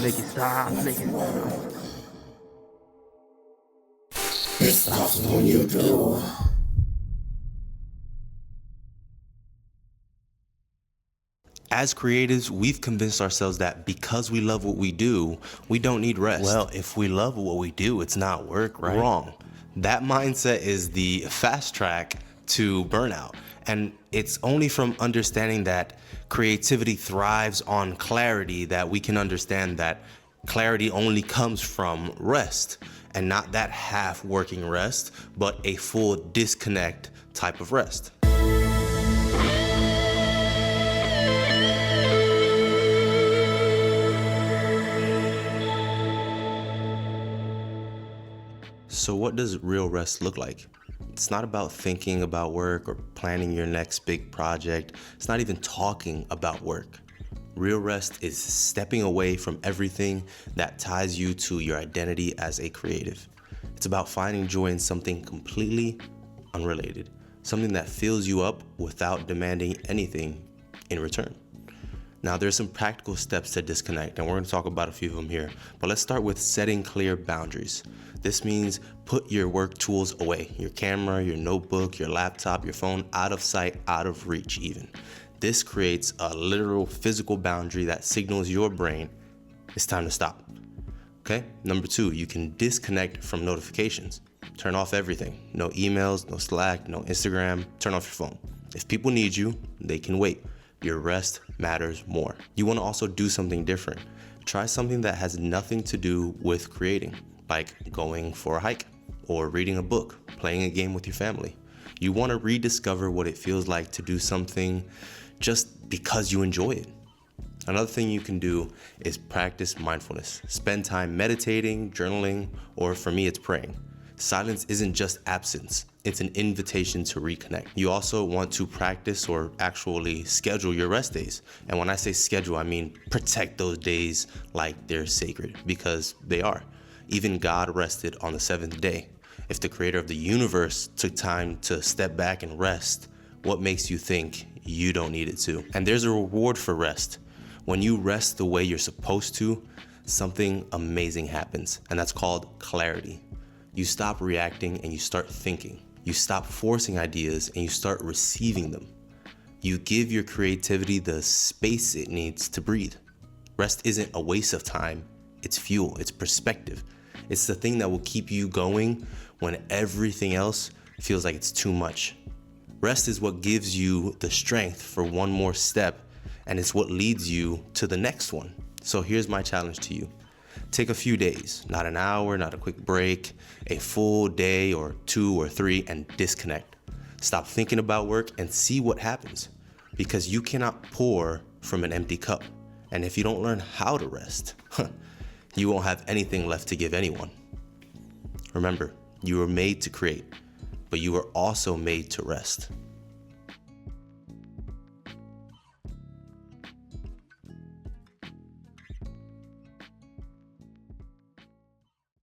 Make it stop, make it stop. It stops when you do. As creatives, we've convinced ourselves that because we love what we do, we don't need rest. Well, if we love what we do, it's not work, right? Wrong. That mindset is the fast track to burnout. And it's only from understanding that creativity thrives on clarity that we can understand that clarity only comes from rest, and not that half working rest, but a full disconnect type of rest. So what does real rest look like? It's not about thinking about work or planning your next big project. It's not even talking about work. Real rest is stepping away from everything that ties you to your identity as a creative. It's about finding joy in something completely unrelated, something that fills you up without demanding anything in return. Now, there's some practical steps to disconnect, and we're going to talk about a few of them here. But let's start with setting clear boundaries. This means put your work tools away, your camera, your notebook, your laptop, your phone, out of sight, out of reach even. This creates a literal physical boundary that signals your brain it's time to stop. Okay? Number 2, you can disconnect from notifications. Turn off everything. No emails, no Slack, no Instagram. Turn off your phone. If people need you, they can wait. Your rest matters more. You want to also do something different. Try something that has nothing to do with creating, like going for a hike or reading a book, playing a game with your family. You want to rediscover what it feels like to do something just because you enjoy it. Another thing you can do is practice mindfulness. Spend time meditating, journaling, or for me, it's praying. Silence isn't just absence. It's an invitation to reconnect. You also want to practice or actually schedule your rest days. And when I say schedule, I mean protect those days like they're sacred, because they are. Even God rested on the 7th day. If the creator of the universe took time to step back and rest, what makes you think you don't need it to? And there's a reward for rest. When you rest the way you're supposed to, something amazing happens, and that's called clarity. You stop reacting and you start thinking. You stop forcing ideas and you start receiving them. You give your creativity the space it needs to breathe. Rest isn't a waste of time. It's fuel, it's perspective. It's the thing that will keep you going when everything else feels like it's too much. Rest is what gives you the strength for one more step, and it's what leads you to the next one. So here's my challenge to you. Take a few days, not an hour, not a quick break, a full day or 2 or 3, and disconnect. Stop thinking about work and see what happens, because you cannot pour from an empty cup. And if you don't learn how to rest, you won't have anything left to give anyone. Remember, you were made to create, but you were also made to rest.